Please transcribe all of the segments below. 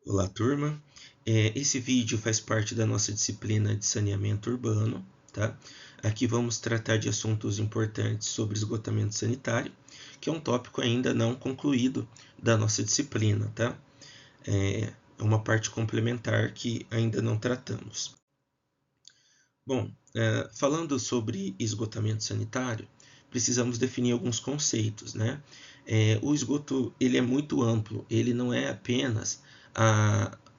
Olá, turma. Esse vídeo faz parte da nossa disciplina de saneamento urbano, tá? Aqui vamos tratar de assuntos importantes sobre esgotamento sanitário, que é um tópico ainda não concluído da nossa disciplina, tá? É uma parte complementar que ainda não tratamos. Bom, falando sobre esgotamento sanitário, precisamos definir alguns conceitos, né? O esgoto ele é muito amplo, ele não é apenas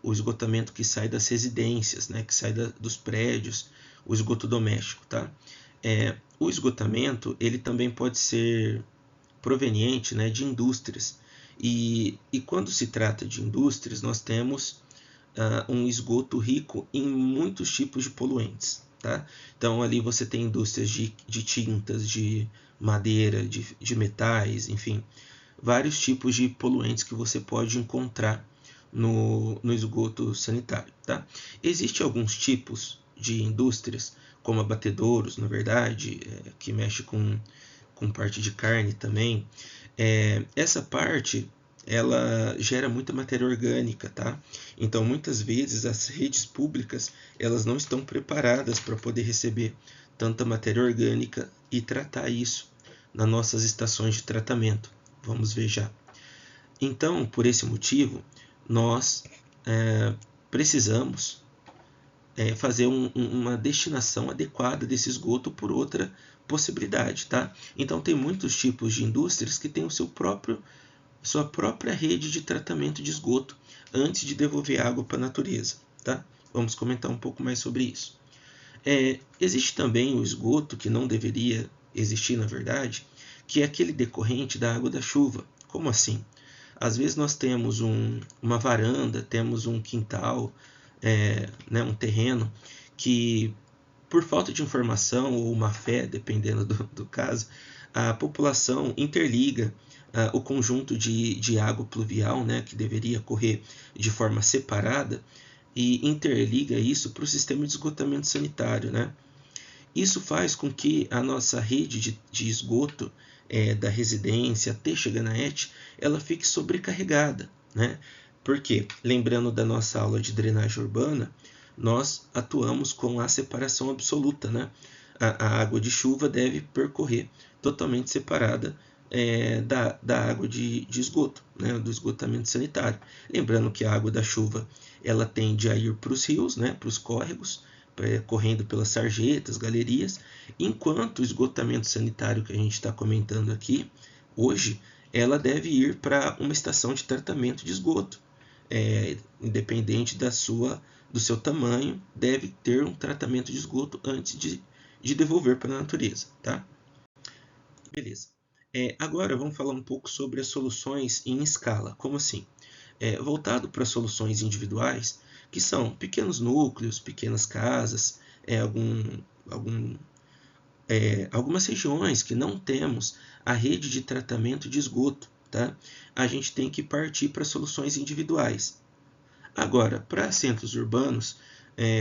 o esgotamento que sai das residências, né? Que sai dos prédios, o esgoto doméstico, tá? O esgotamento ele também pode ser proveniente, né, de indústrias. E quando se trata de indústrias, nós temos um esgoto rico em muitos tipos de poluentes. Tá? Então ali você tem indústrias de tintas, de madeira, de metais, enfim, vários tipos de poluentes que você pode encontrar no esgoto sanitário. Tá? Existem alguns tipos de indústrias, como abatedouros, na verdade, que mexe com parte de carne também. Essa parte ela gera muita matéria orgânica, tá? Então, muitas vezes as redes públicas elas não estão preparadas para poder receber tanta matéria orgânica e tratar isso nas nossas estações de tratamento. Vamos ver já. Então, por esse motivo, nós precisamos fazer uma destinação adequada desse esgoto por outra possibilidade, tá? Então, tem muitos tipos de indústrias que têm sua própria rede de tratamento de esgoto antes de devolver água para a natureza. Tá? Vamos comentar um pouco mais sobre isso. Existe também o esgoto que não deveria existir, na verdade, que é aquele decorrente da água da chuva. Como assim? Às vezes nós temos uma varanda, temos um quintal, né, um terreno que, por falta de informação ou má fé, dependendo do caso, a população interliga o conjunto de água pluvial, né, que deveria correr de forma separada, e interliga isso para o sistema de esgotamento sanitário. Né? Isso faz com que a nossa rede de esgoto da residência até chegar na ET, ela fique sobrecarregada. Né? Porque, lembrando da nossa aula de drenagem urbana, nós atuamos com a separação absoluta. Né? A água de chuva deve percorrer totalmente separada da água de esgoto, né, do esgotamento sanitário. Lembrando que a água da chuva ela tende a ir para os rios, né, para os córregos, correndo pelas sarjetas, galerias, enquanto o esgotamento sanitário que a gente está comentando aqui hoje, ela deve ir para uma estação de tratamento de esgoto. Independente do seu tamanho, deve ter um tratamento de esgoto antes de devolver para a natureza. Tá? Beleza. Agora vamos falar um pouco sobre as soluções em escala. Como assim? Voltado para soluções individuais, que são pequenos núcleos, pequenas casas, algum, algumas regiões que não temos a rede de tratamento de esgoto. Tá? A gente tem que partir para soluções individuais. Agora, para centros urbanos,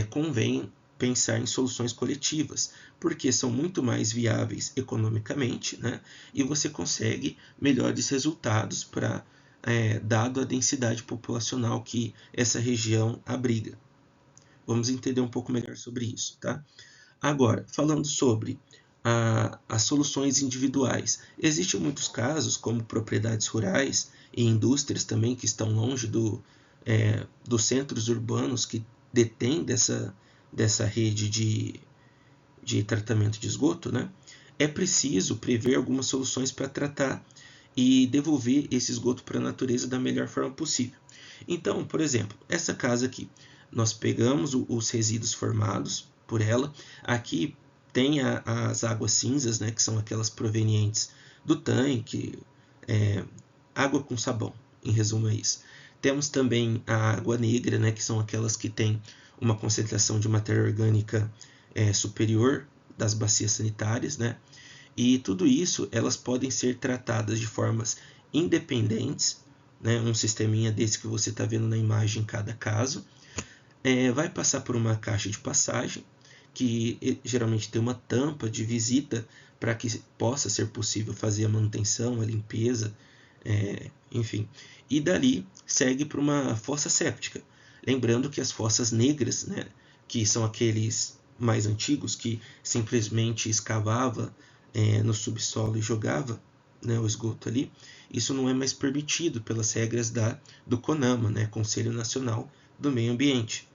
convém pensar em soluções coletivas, porque são muito mais viáveis economicamente, né? E você consegue melhores resultados dado a densidade populacional que essa região abriga. Vamos entender um pouco melhor sobre isso, tá? Agora, falando sobre as soluções individuais, existem muitos casos, como propriedades rurais e indústrias também que estão longe dos centros urbanos que detêm dessa rede de tratamento de esgoto. Né? É preciso prever algumas soluções para tratar e devolver esse esgoto para a natureza da melhor forma possível. Então, por exemplo, essa casa aqui, nós pegamos os resíduos formados por ela. Aqui tem as águas cinzas, né, que são aquelas provenientes do tanque, água com sabão, em resumo é isso. Temos também a água negra, né, que são aquelas que têm uma concentração de matéria orgânica superior das bacias sanitárias, né? E tudo isso elas podem ser tratadas de formas independentes, né? Um sisteminha desse que você está vendo na imagem em cada caso, vai passar por uma caixa de passagem que geralmente tem uma tampa de visita para que possa ser possível fazer a manutenção, a limpeza, enfim. e dali segue para uma fossa séptica. Lembrando que as fossas negras, né, que são aqueles mais antigos que simplesmente escavava no subsolo e jogava, né, o esgoto ali, isso não é mais permitido pelas regras do CONAMA, né, Conselho Nacional do Meio Ambiente.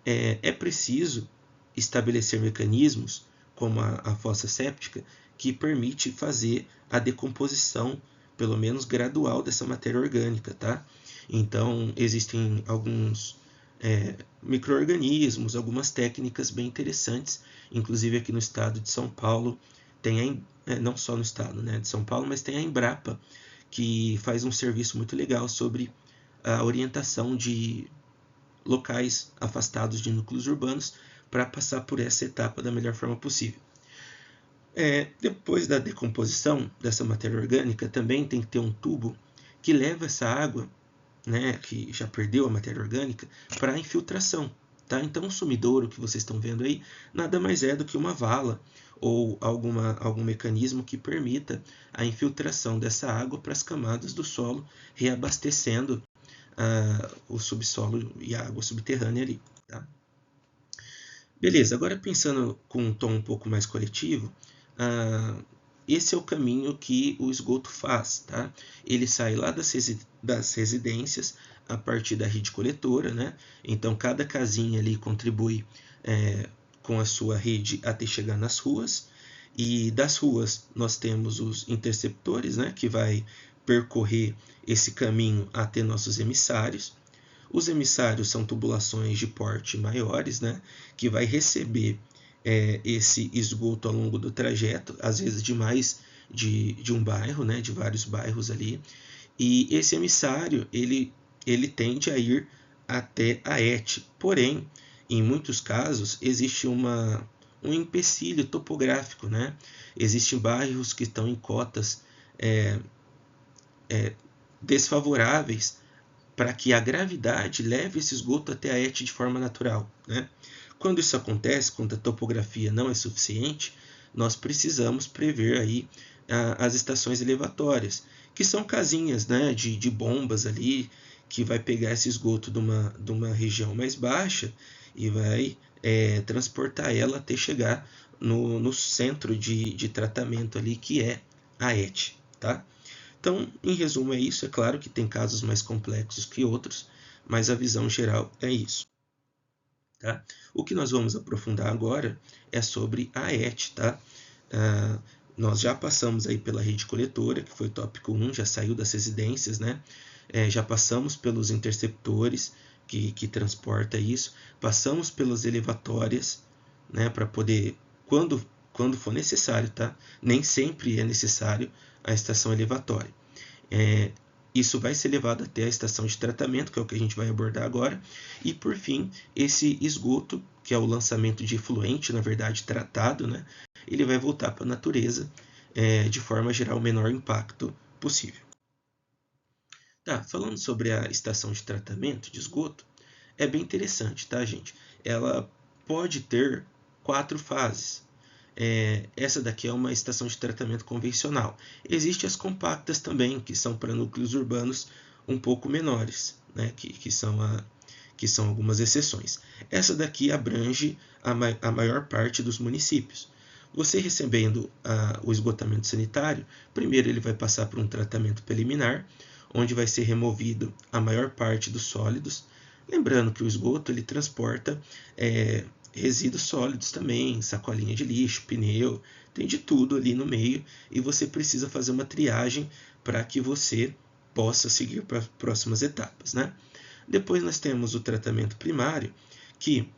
É preciso estabelecer mecanismos, como a fossa séptica, que permite fazer a decomposição, pelo menos gradual, dessa matéria orgânica, tá? Então, existem alguns micro-organismos, algumas técnicas bem interessantes, inclusive aqui no estado de São Paulo, tem não só no estado, né, de São Paulo, mas tem a Embrapa, que faz um serviço muito legal sobre a orientação de locais afastados de núcleos urbanos para passar por essa etapa da melhor forma possível. Depois da decomposição dessa matéria orgânica, também tem que ter um tubo que leva essa água, né, que já perdeu a matéria orgânica, para a infiltração. Tá? Então, o sumidouro que vocês estão vendo aí nada mais é do que uma vala ou algum mecanismo que permita a infiltração dessa água para as camadas do solo, reabastecendo o subsolo e a água subterrânea ali. Tá? Beleza, agora pensando com um tom um pouco mais coletivo, esse é o caminho que o esgoto faz. Tá? Ele sai lá das residências a partir da rede coletora, né? Então cada casinha ali contribui com a sua rede até chegar nas ruas, e das ruas nós temos os interceptores, né, que vai percorrer esse caminho até nossos emissários. Os emissários são tubulações de porte maiores, né, que vai receber esse esgoto ao longo do trajeto, às vezes de mais de um bairro, né, de vários bairros ali. E esse emissário ele tende a ir até a ET. Porém, em muitos casos, existe um empecilho topográfico, né? Existem bairros que estão em cotas desfavoráveis para que a gravidade leve esse esgoto até a ET de forma natural, né? Quando isso acontece, quando a topografia não é suficiente, nós precisamos prever aí as estações elevatórias, que são casinhas, né, de bombas ali, que vai pegar esse esgoto de uma região mais baixa e vai transportar ela até chegar no centro de tratamento ali, que é a ET. Tá? Então, em resumo, é isso. É claro que tem casos mais complexos que outros, mas a visão geral é isso. Tá? O que nós vamos aprofundar agora é sobre a ET. Tá? Nós já passamos aí pela rede coletora, que foi o tópico 1, já saiu das residências, né? Já passamos pelos interceptores, que transporta isso, passamos pelas elevatórias, né, para poder, quando for necessário, tá? Nem sempre é necessário a estação elevatória. Isso vai ser levado até a estação de tratamento, que é o que a gente vai abordar agora, e por fim, esse esgoto, que é o lançamento de efluente, na verdade tratado, né, ele vai voltar para a natureza de forma a gerar o menor impacto possível. Tá, falando sobre a estação de tratamento de esgoto, é bem interessante, tá, gente? Ela pode ter 4 fases. Essa daqui é uma estação de tratamento convencional. Existem as compactas também, que são para núcleos urbanos um pouco menores, né, que são algumas exceções. Essa daqui abrange a maior parte dos municípios. Você recebendo o esgotamento sanitário, primeiro ele vai passar por um tratamento preliminar, onde vai ser removido a maior parte dos sólidos. Lembrando que o esgoto ele transporta resíduos sólidos também, sacolinha de lixo, pneu, tem de tudo ali no meio, e você precisa fazer uma triagem para que você possa seguir para as próximas etapas, né? Depois nós temos o tratamento primário, que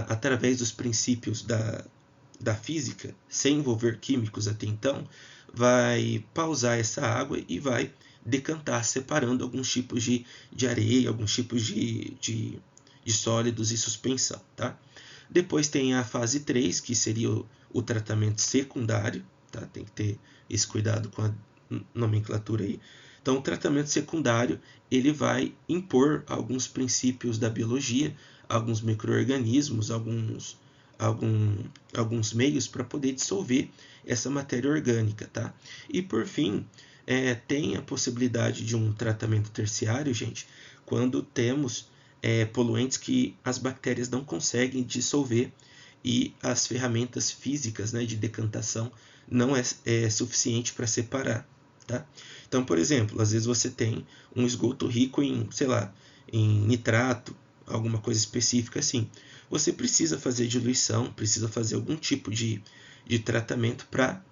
através dos princípios da física, sem envolver químicos até então, vai pausar essa água e vai decantar, separando alguns tipos de areia, alguns tipos de sólidos e suspensão. Tá? Depois tem a fase 3, que seria o tratamento secundário. Tá? Tem que ter esse cuidado com a nomenclatura aí. Então, o tratamento secundário ele vai impor alguns princípios da biologia, alguns micro-organismos, alguns meios para poder dissolver essa matéria orgânica. Tá? E, por fim, tem a possibilidade de um tratamento terciário, gente, quando temos poluentes que as bactérias não conseguem dissolver e as ferramentas físicas, né, de decantação não é suficiente para separar, tá? Então, por exemplo, às vezes você tem um esgoto rico em, sei lá, em nitrato, alguma coisa específica assim. Você precisa fazer diluição, precisa fazer algum tipo de tratamento para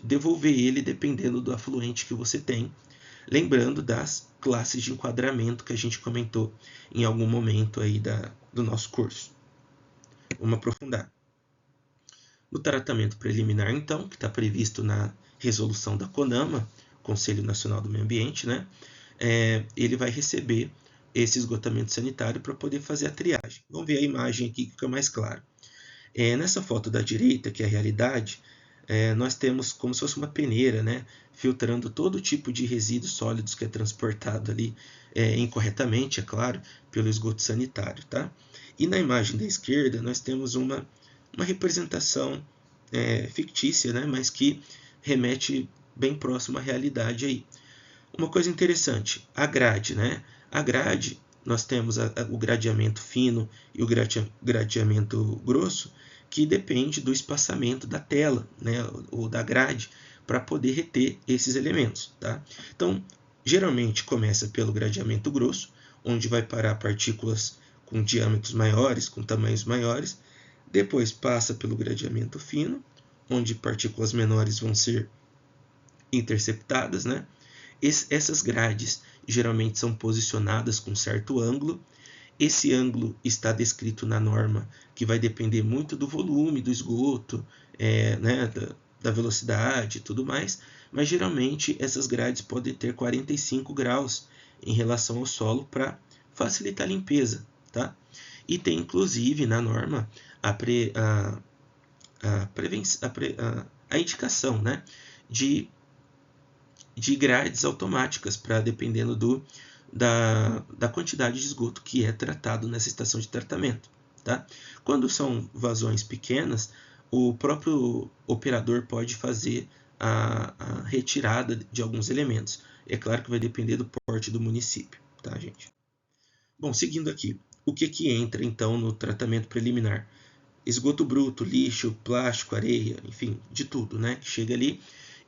devolver ele dependendo do afluente que você tem. Lembrando das classes de enquadramento que a gente comentou em algum momento aí do nosso curso. Vamos aprofundar. O tratamento preliminar, então, que está previsto na resolução da CONAMA, Conselho Nacional do Meio Ambiente, né? Ele vai receber esse esgotamento sanitário para poder fazer a triagem. Vamos ver a imagem aqui que fica mais claro. Nessa foto da direita, que é a realidade, nós temos como se fosse uma peneira, né, filtrando todo tipo de resíduos sólidos que é transportado ali incorretamente, é claro, pelo esgoto sanitário. Tá? E na imagem da esquerda, nós temos uma representação fictícia, né, mas que remete bem próximo à realidade aí. Uma coisa interessante, a grade, né? A grade, nós temos o gradeamento fino e o gradeamento grosso, que depende do espaçamento da tela, né, ou da grade, para poder reter esses elementos. Tá? Então, geralmente começa pelo gradeamento grosso, onde vai parar partículas com diâmetros maiores, com tamanhos maiores. Depois passa pelo gradeamento fino, onde partículas menores vão ser interceptadas, né? Essas grades geralmente são posicionadas com certo ângulo. Esse ângulo está descrito na norma, que vai depender muito do volume do esgoto, né, da velocidade e tudo mais, mas geralmente essas grades podem ter 45 graus em relação ao solo para facilitar a limpeza. Tá? E tem inclusive na norma a indicação, né, de grades automáticas para dependendo da quantidade de esgoto que é tratado nessa estação de tratamento. Tá? Quando são vazões pequenas, o próprio operador pode fazer a retirada de alguns elementos. É claro que vai depender do porte do município, tá, gente? Bom, seguindo aqui, o que entra então no tratamento preliminar? Esgoto bruto, lixo, plástico, areia, enfim, de tudo, né, que chega ali.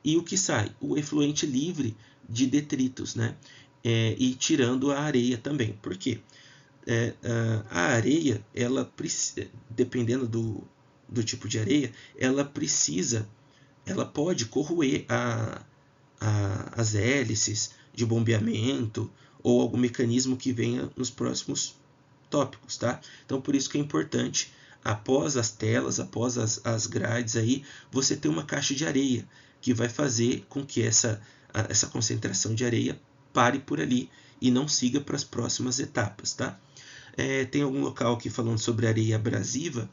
E o que sai? O efluente livre de detritos, né? E tirando a areia também. Por quê? A areia, ela dependendo do tipo de areia, ela pode corroer as hélices de bombeamento ou algum mecanismo que venha nos próximos tópicos, tá? Então, por isso que é importante, após as telas, após as grades aí, você ter uma caixa de areia, que vai fazer com que essa concentração de areia pare por ali e não siga para as próximas etapas, tá? Tem algum local aqui falando sobre areia abrasiva,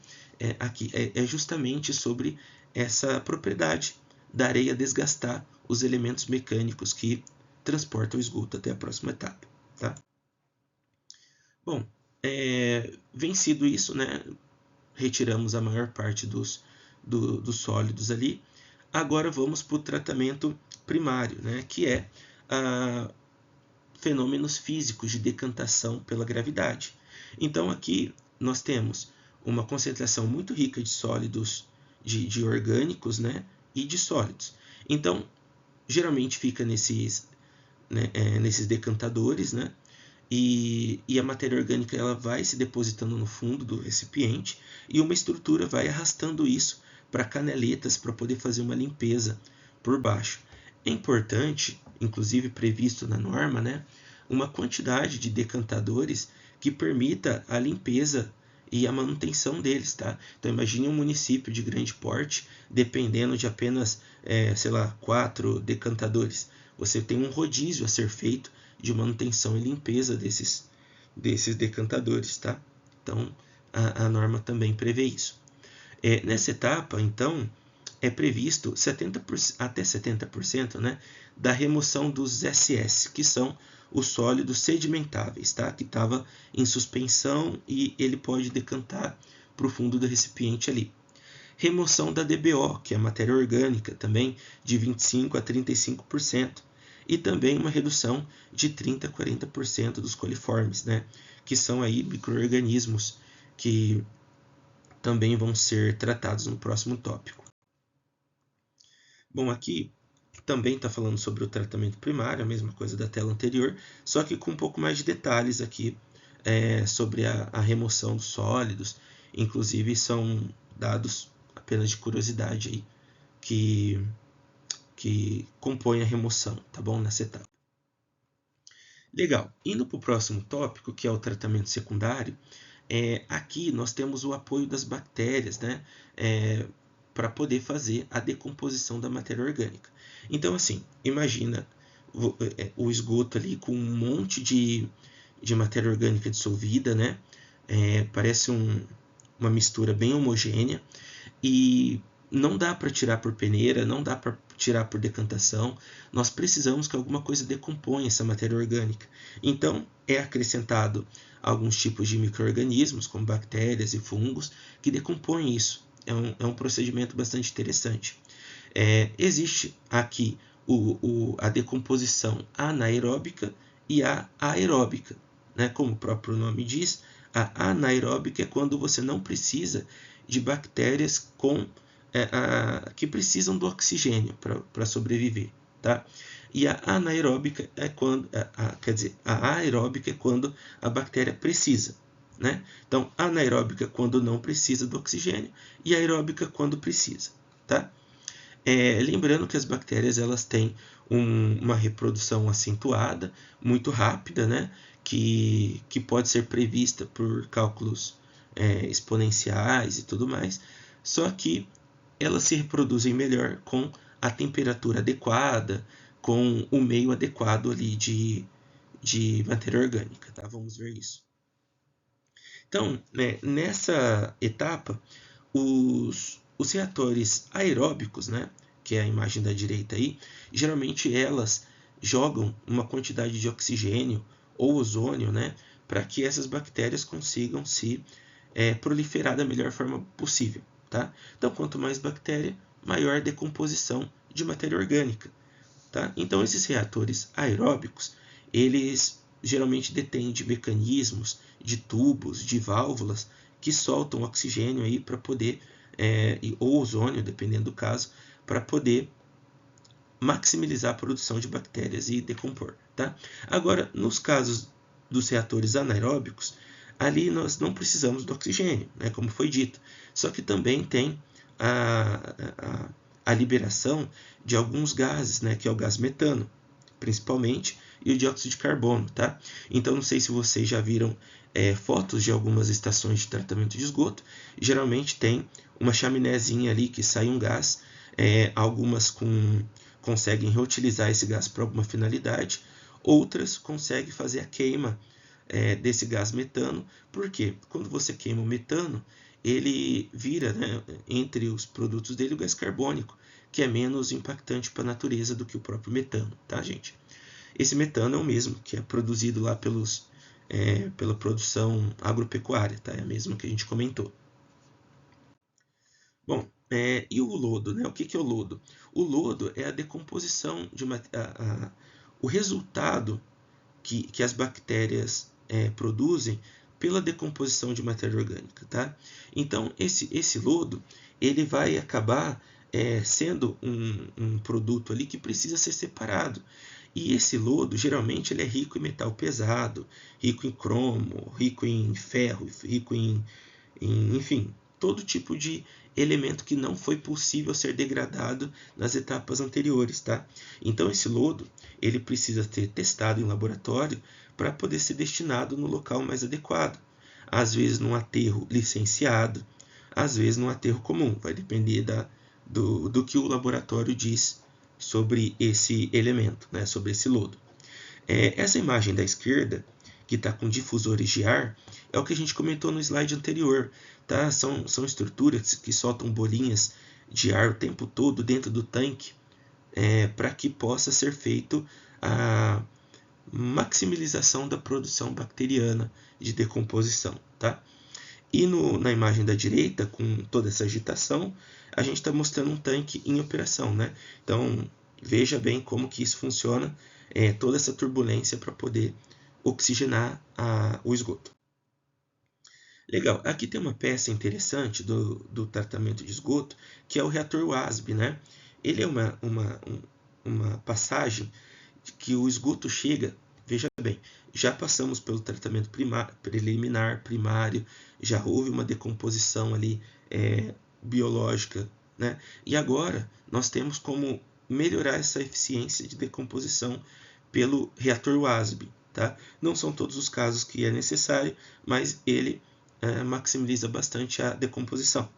aqui é justamente sobre essa propriedade da areia desgastar os elementos mecânicos que transportam o esgoto até a próxima etapa, tá? Bom, vencido isso, né, retiramos a maior parte dos sólidos ali. Agora vamos para o tratamento primário, né, que é fenômenos físicos de decantação pela gravidade. Então aqui nós temos uma concentração muito rica de sólidos, de orgânicos, né, e de sólidos. Então, geralmente fica nesses decantadores, né, e a matéria orgânica ela vai se depositando no fundo do recipiente e uma estrutura vai arrastando isso para canaletas para poder fazer uma limpeza por baixo. É importante, inclusive previsto na norma, né, uma quantidade de decantadores que permita a limpeza e a manutenção deles. Tá? Então imagine um município de grande porte dependendo de apenas 4 decantadores. Você tem um rodízio a ser feito de manutenção e limpeza desses decantadores. Tá? Então a norma também prevê isso. Nessa etapa, então, é previsto até 70%, né, da remoção dos SS, que são os sólidos sedimentáveis, tá? Que estava em suspensão e ele pode decantar para o fundo do recipiente ali. Remoção da DBO, que é a matéria orgânica, também de 25% a 35%. e também uma redução de 30% a 40% dos coliformes, né? Que são aí micro-organismos que também vão ser tratados no próximo tópico. Bom, aqui também está falando sobre o tratamento primário, a mesma coisa da tela anterior, só que com um pouco mais de detalhes aqui sobre a remoção dos sólidos. Inclusive são dados apenas de curiosidade aí que compõem a remoção, tá bom? Nessa etapa. Legal. Indo para o próximo tópico, que é o tratamento secundário, aqui nós temos o apoio das bactérias, né? Para poder fazer a decomposição da matéria orgânica. Então, assim, imagina o esgoto ali com um monte de matéria orgânica dissolvida, né? Parece uma mistura bem homogênea e não dá para tirar por peneira, não dá para tirar por decantação. Nós precisamos que alguma coisa decomponha essa matéria orgânica. Então, é acrescentado alguns tipos de micro-organismos, como bactérias e fungos, que decompõem isso. É um procedimento bastante interessante. Existe aqui a decomposição anaeróbica e a aeróbica. Né? Como o próprio nome diz, a anaeróbica é quando você não precisa de bactérias que precisam do oxigênio para sobreviver. Tá? E a anaeróbica é quando, a aeróbica é quando a bactéria precisa. Né? Então, anaeróbica quando não precisa do oxigênio e aeróbica quando precisa. Tá? Lembrando que as bactérias elas têm uma reprodução acentuada, muito rápida, né? que pode ser prevista por cálculos exponenciais e tudo mais, só que elas se reproduzem melhor com a temperatura adequada, com o meio adequado ali de matéria orgânica. Tá? Vamos ver isso. Então, nessa etapa, os reatores aeróbicos, né, que é a imagem da direita aí, geralmente elas jogam uma quantidade de oxigênio ou ozônio, né, para que essas bactérias consigam se proliferar da melhor forma possível. Tá? Então, quanto mais bactéria, maior decomposição de matéria orgânica. Tá? Então, esses reatores aeróbicos, eles geralmente detêm de mecanismos, de tubos, de válvulas que soltam oxigênio aí para poder, ou ozônio, dependendo do caso, para poder maximizar a produção de bactérias e decompor. Tá? Agora, nos casos dos reatores anaeróbicos, ali nós não precisamos do oxigênio, né, como foi dito. Só que também tem a liberação de alguns gases, né, que é o gás metano, principalmente, e o dióxido de carbono. Tá? Então, não sei se vocês já viram fotos de algumas estações de tratamento de esgoto. Geralmente tem uma chaminézinha ali que sai um gás. Algumas conseguem reutilizar esse gás para alguma finalidade, outras conseguem fazer a queima desse gás metano, porque quando você queima o metano, ele vira, né, entre os produtos dele, o gás carbônico, que é menos impactante para a natureza do que o próprio metano, tá, gente? Esse metano é o mesmo que é produzido lá pela produção agropecuária, tá? É a mesma que a gente comentou. Bom, e o lodo, né? O que é o lodo? O lodo é a decomposição o resultado que as bactérias produzem pela decomposição de matéria orgânica. Tá? Então, esse lodo ele vai acabar sendo um produto ali que precisa ser separado. E esse lodo, geralmente, ele é rico em metal pesado, rico em cromo, rico em ferro, rico enfim, todo tipo de elemento que não foi possível ser degradado nas etapas anteriores. Tá? Então, esse lodo ele precisa ser testado em laboratório para poder ser destinado no local mais adequado. Às vezes num aterro licenciado, às vezes num aterro comum. Vai depender do que o laboratório diz sobre esse elemento, né, sobre esse lodo. Essa imagem da esquerda, que está com difusores de ar, é o que a gente comentou no slide anterior. Tá? São estruturas que soltam bolinhas de ar o tempo todo dentro do tanque, para que possa ser feito a maximização da produção bacteriana de decomposição. Tá? E na imagem da direita, com toda essa agitação, a gente está mostrando um tanque em operação. Né? Então, veja bem como que isso funciona toda essa turbulência para poder oxigenar o esgoto. Legal, aqui tem uma peça interessante do tratamento de esgoto, que é o reator WASB, né? Ele é uma passagem que o esgoto chega, veja bem, já passamos pelo tratamento preliminar, primário, já houve uma decomposição ali biológica, né? E agora nós temos como melhorar essa eficiência de decomposição pelo reator WASB, tá? Não são todos os casos que é necessário, mas ele maximiza bastante a decomposição.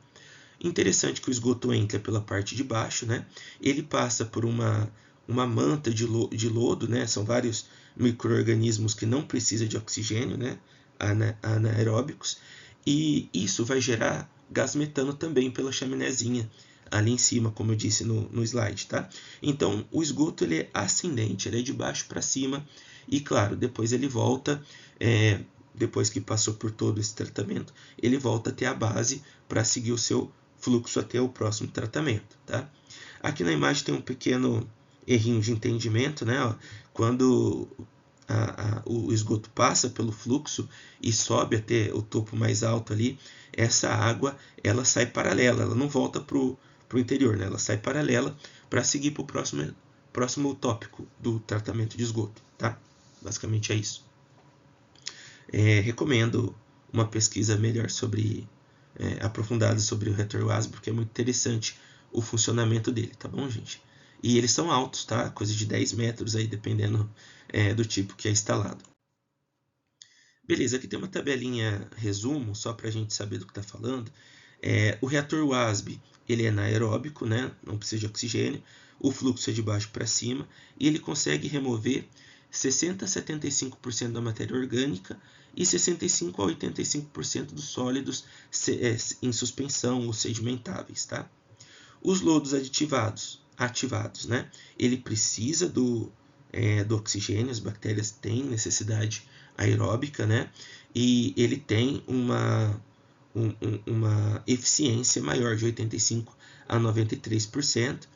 Interessante que o esgoto entra pela parte de baixo, né? Ele passa por uma manta de lodo, né? São vários micro-organismos que não precisam de oxigênio, né? Anaeróbicos, e isso vai gerar gás metano também pela chaminézinha ali em cima, como eu disse no slide, tá? Então, o esgoto ele é ascendente, ele é de baixo para cima, e claro, depois ele volta, depois que passou por todo esse tratamento, ele volta até a base para seguir o seu fluxo até o próximo tratamento, tá? Aqui na imagem tem um pequeno errinho de entendimento, né? Quando o esgoto passa pelo fluxo e sobe até o topo mais alto ali, essa água ela sai paralela, ela não volta para o interior, né? Ela sai paralela para seguir para o próximo tópico do tratamento de esgoto, tá? Basicamente é isso. Recomendo uma pesquisa melhor aprofundada sobre o reator WASB, porque é muito interessante o funcionamento dele, tá bom, gente? E eles são altos, tá? Coisa de 10 metros aí, dependendo do tipo que é instalado. Beleza, aqui tem uma tabelinha resumo, só para a gente saber do que está falando. O reator WASB, ele é anaeróbico, né? Não precisa de oxigênio, o fluxo é de baixo para cima, e ele consegue remover 60 a 75% da matéria orgânica e 65 a 85% dos sólidos em suspensão ou sedimentáveis, tá? Os lodos ativados, né? Ele precisa do oxigênio, as bactérias têm necessidade aeróbica, né? E ele tem uma eficiência maior de 85 a 93%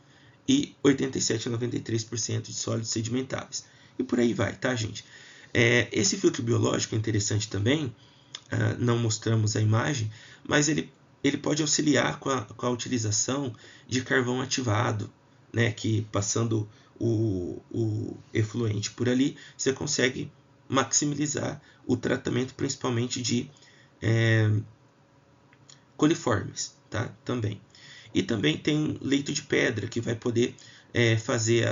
e 87 a 93% de sólidos sedimentáveis. E por aí vai, tá, gente? Esse filtro biológico é interessante também, não mostramos a imagem, mas ele pode auxiliar com a utilização de carvão ativado, né, que passando o efluente por ali, você consegue maximizar o tratamento principalmente de coliformes, tá? Também. E também tem leito de pedra, que vai poder fazer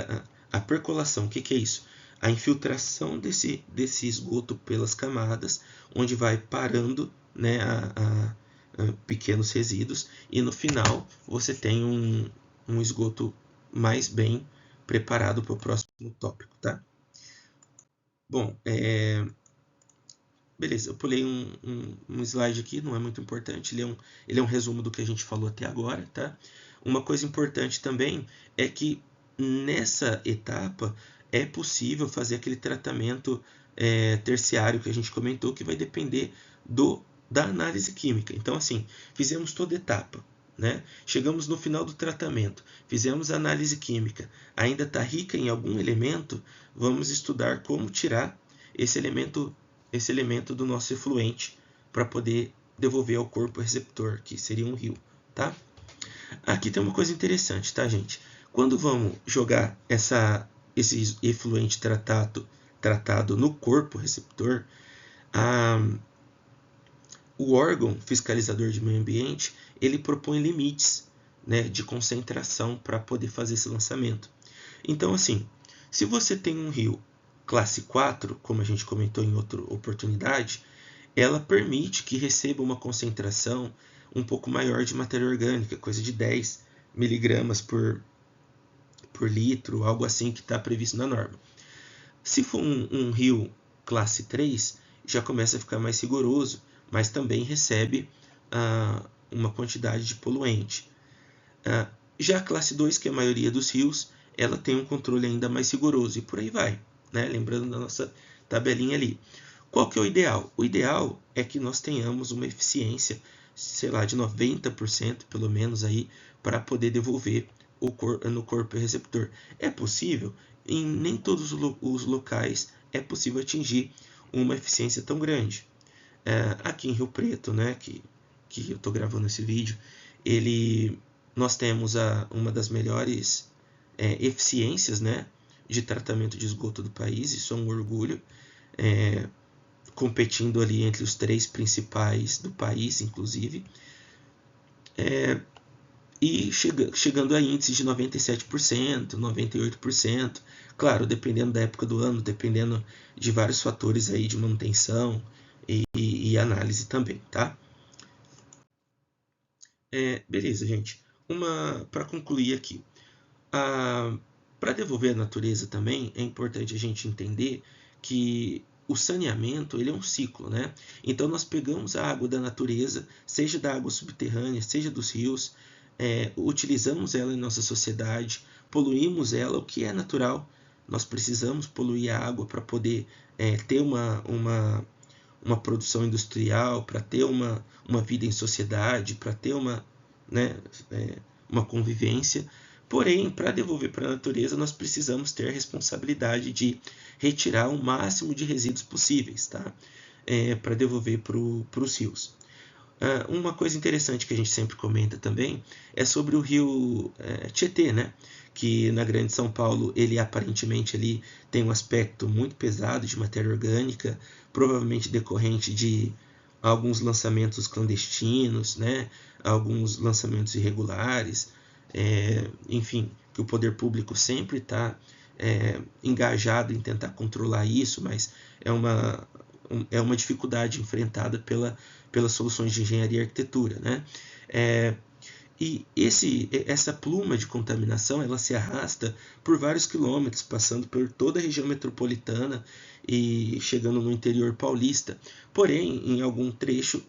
a percolação. O que é isso? A infiltração desse esgoto pelas camadas, onde vai parando, né, a pequenos resíduos, e no final você tem um esgoto mais bem preparado para o próximo tópico, tá? Bom, beleza, eu pulei um slide aqui, não é muito importante, ele é um resumo do que a gente falou até agora, tá? Uma coisa importante também é que nessa etapa é possível fazer aquele tratamento terciário que a gente comentou, que vai depender da análise química. Então, assim, fizemos toda a etapa, né? Chegamos no final do tratamento, fizemos a análise química, ainda está rica em algum elemento, vamos estudar como tirar esse elemento do nosso efluente para poder devolver ao corpo receptor, que seria um rio, tá? Aqui tem uma coisa interessante, tá, gente? Quando vamos jogar esse efluente tratado no corpo receptor, o órgão fiscalizador de meio ambiente, ele propõe limites, né, de concentração para poder fazer esse lançamento. Então, assim, se você tem um rio classe 4, como a gente comentou em outra oportunidade, ela permite que receba uma concentração um pouco maior de matéria orgânica, coisa de 10 miligramas por litro, algo assim que está previsto na norma. Se for um rio classe 3, já começa a ficar mais rigoroso, mas também recebe uma quantidade de poluente. Já a classe 2, que é a maioria dos rios, ela tem um controle ainda mais rigoroso, e por aí vai, né? Lembrando da nossa tabelinha ali. Qual que é o ideal? O ideal é que nós tenhamos uma eficiência, sei lá, de 90% pelo menos aí, para poder devolver no corpo receptor. É possível? em nem todos os locais é possível atingir uma eficiência tão grande. Aqui em Rio Preto, né, que eu estou gravando esse vídeo, nós temos uma das melhores eficiências, né, de tratamento de esgoto do país. Isso é um orgulho, competindo ali entre os 3 principais do país, inclusive, e chegando a índices de 97%, 98%, claro, dependendo da época do ano, dependendo de vários fatores aí de manutenção e análise também, tá? Beleza, gente. Para concluir aqui, para devolver a natureza também, é importante a gente entender que o saneamento ele é um ciclo, né? Então nós pegamos a água da natureza, seja da água subterrânea, seja dos rios, utilizamos ela em nossa sociedade, poluímos ela, o que é natural. Nós precisamos poluir a água para poder ter uma produção industrial, para ter uma vida em sociedade, para ter uma convivência. Porém, para devolver para a natureza, nós precisamos ter a responsabilidade de retirar o máximo de resíduos possíveis, tá? Para devolver para os rios. Uma coisa interessante que a gente sempre comenta também é sobre o rio Tietê, né? Que na Grande São Paulo ele aparentemente tem um aspecto muito pesado de matéria orgânica, provavelmente decorrente de alguns lançamentos clandestinos, né? Alguns lançamentos irregulares, enfim, que o poder público sempre está engajado em tentar controlar isso, mas é uma dificuldade enfrentada pelas soluções de engenharia e arquitetura, né? E essa pluma de contaminação ela se arrasta por vários quilômetros, passando por toda a região metropolitana e chegando no interior paulista. Porém, em algum trecho,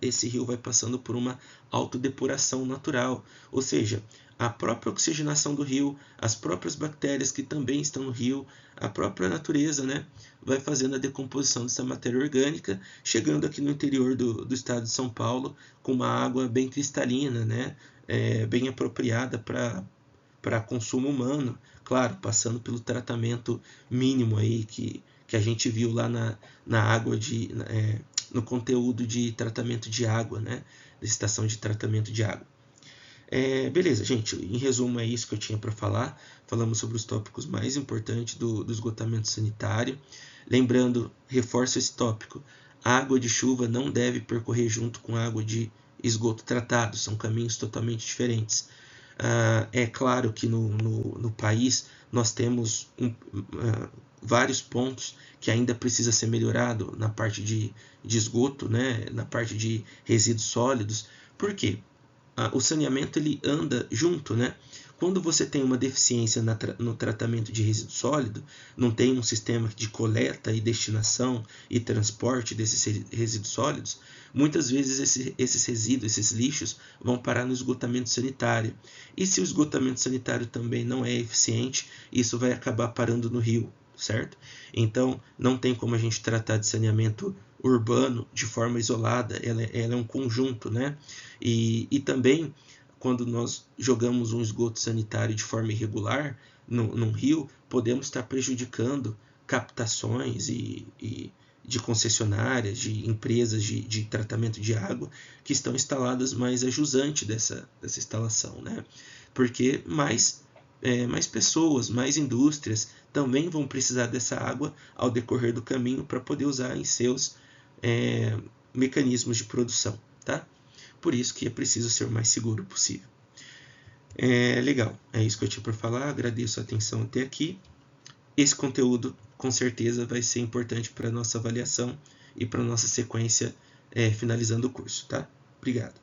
esse rio vai passando por uma autodepuração natural, ou seja, a própria oxigenação do rio, as próprias bactérias que também estão no rio, a própria natureza, né, vai fazendo a decomposição dessa matéria orgânica, chegando aqui no interior do estado de São Paulo com uma água bem cristalina, né, bem apropriada para consumo humano, claro, passando pelo tratamento mínimo aí que a gente viu lá na água no conteúdo de tratamento de água, né, da estação de tratamento de água. Beleza, gente, em resumo é isso que eu tinha para falar. Falamos sobre os tópicos mais importantes do esgotamento sanitário. Lembrando, reforço esse tópico, a água de chuva não deve percorrer junto com a água de esgoto tratado, são caminhos totalmente diferentes. É claro que no país nós temos vários pontos que ainda precisa ser melhorado na parte de esgoto, né, na parte de resíduos sólidos. Por quê? O saneamento ele anda junto, né? Quando você tem uma deficiência no tratamento de resíduo sólido, não tem um sistema de coleta e destinação e transporte desses resíduos sólidos, muitas vezes esses resíduos, esses lixos, vão parar no esgotamento sanitário. E se o esgotamento sanitário também não é eficiente, isso vai acabar parando no rio, certo? Então, não tem como a gente tratar de saneamento urbano de forma isolada, ela é um conjunto, né? E também, quando nós jogamos um esgoto sanitário de forma irregular num rio, podemos estar prejudicando captações de concessionárias, de empresas de tratamento de água que estão instaladas mais a jusante dessa instalação, né? Porque mais pessoas, mais indústrias também vão precisar dessa água ao decorrer do caminho para poder usar em seus mecanismos de produção, tá? Por isso que é preciso ser o mais seguro possível. Legal, é isso que eu tinha para falar, agradeço a atenção até aqui. Esse conteúdo com certeza vai ser importante para a nossa avaliação e para a nossa sequência finalizando o curso, tá? Obrigado.